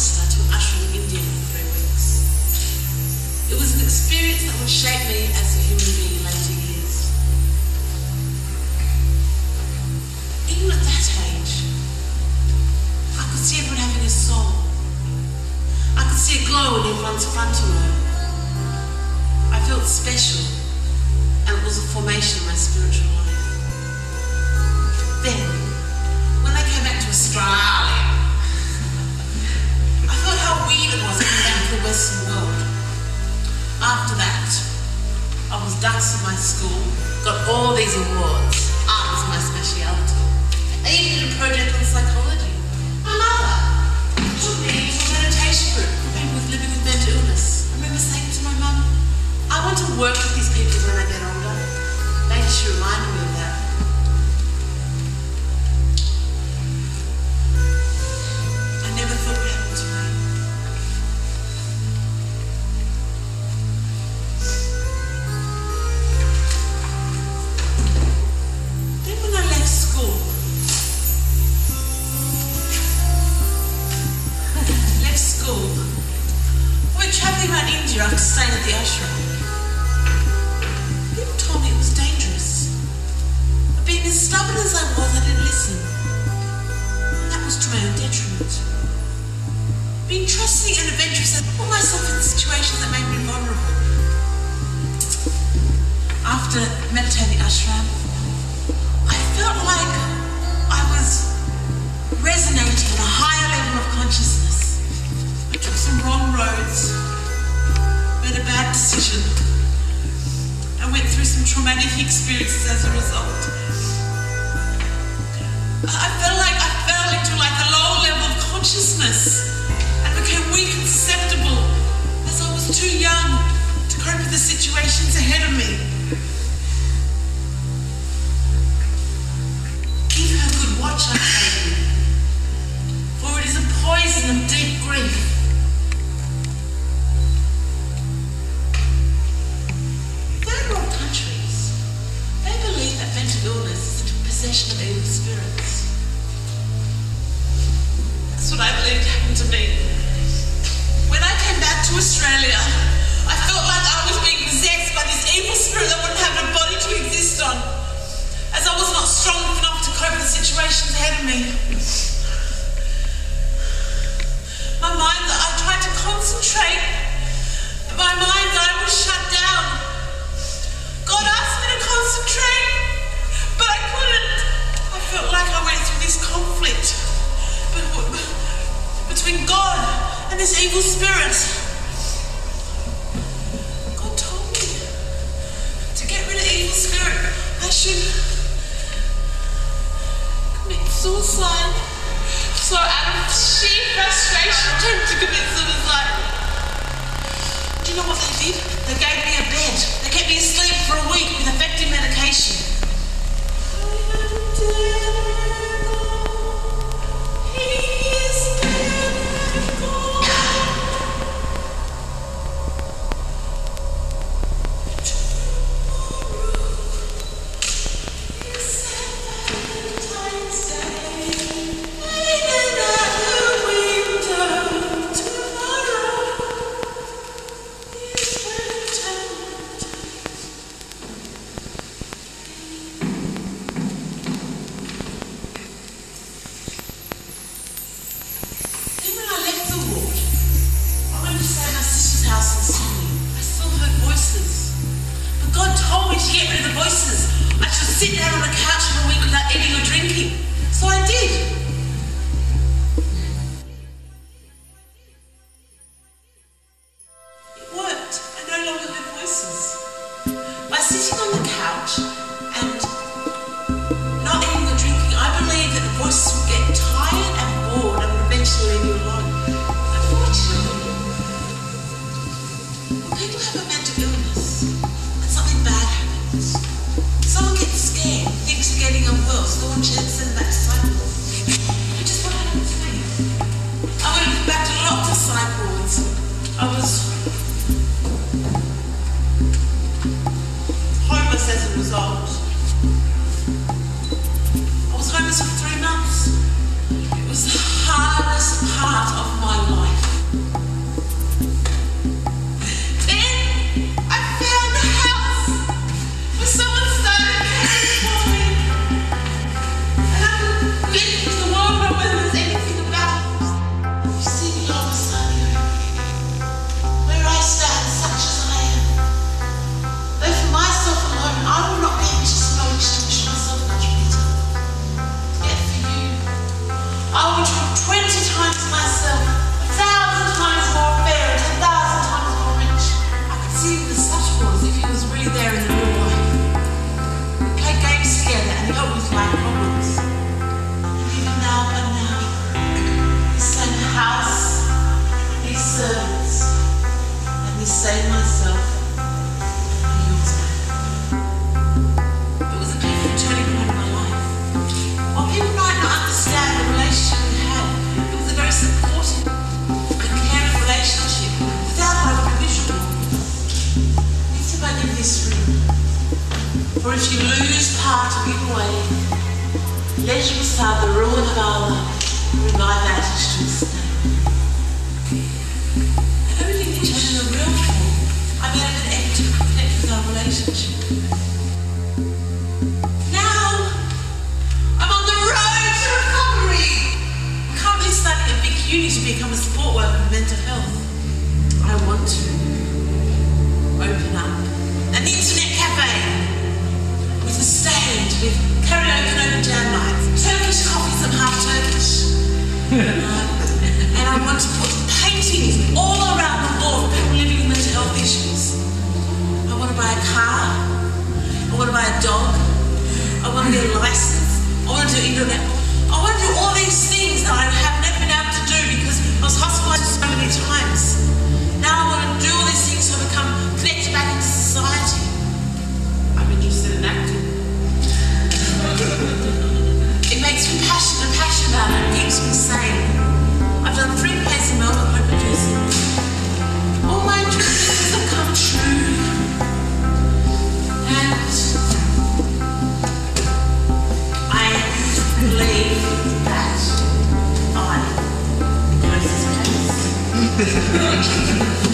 Pakistan to an ashram in India for 3 weeks. It was an experience that would shape me as a human being in later years. Even at that age, I could see everyone having a soul. I could see a glow in everyone's frontal lobe. I felt special, and it was a formation of my spiritual life. Then, when I came back to Australia, I felt how weird it was coming back to the Western world. After that, I was dux in my school, got all these awards. Art was my speciality. I even did a project on psychology. My mother took me to a meditation group for people living with mental illness. I remember saying to my mum, I want to work with these people when I get older. Maybe she reminded me of that. I never thought it happened to me. Then when I left school, I went travelling around India after staying at the ashram. People told me it was dangerous. But being as stubborn as I was, I didn't listen. And that was to my own detriment. Being trusting and adventurous, I put myself in situations that made me vulnerable. After meditating ashram, I felt like I was resonating on a higher level of consciousness. I took some wrong roads, made a bad decision, and went through some traumatic experiences as a result. I felt like I fell into like a lower level of consciousness and became weak and susceptible as I was too young to cope with the situations ahead of me. Give her good watch, I tell you, for it is a poison of deep grief. Illness is a possession of evil spirits. That's what I believed happened to me. When I came back to Australia, I felt like I was being possessed by this evil spirit that wouldn't have a body to exist on, as I was not strong enough to cope with the situations ahead of me. My mind's eye, I tried to concentrate, but my mind's eye was shut down. God asked me to concentrate, but I couldn't. I felt like I went through this conflict between God and this evil spirit. God told me to get rid of evil spirit. I should commit suicide. So out of sheer frustration, I tried to commit suicide. Do you know what they did? They gave me a bed. They kept me asleep for a week with effective medication. I was homeless as a result. I was homeless for 3 months. It was the hardest part of my life. you lose part of your way, leisure beside the ruin of our love, revive our history's name. Everything that you in a real form, I made an effort to connect with our relationship. Now, I'm on the road to recovery. I'm currently studying at Vic Uni to become a support worker for mental health. I want to open up an internet cafe with a stand with karaoke and open jam nights, Turkish coffees, I'm half Turkish. And I want to put paintings all around the wall for people living with mental health issues. I want to buy a car. I want to buy a dog. I want to get a license. I want to do internet. I want to do all these things that I have never been able to do because I was hospitalised so many times. Now I want to do all these things so I become connected back into society. I'm interested in acting. It makes me passionate about it. It keeps me sane. I've done 3 plays in Melbourne co-producing. All my dreams have come true. And I believe that I am the closest case.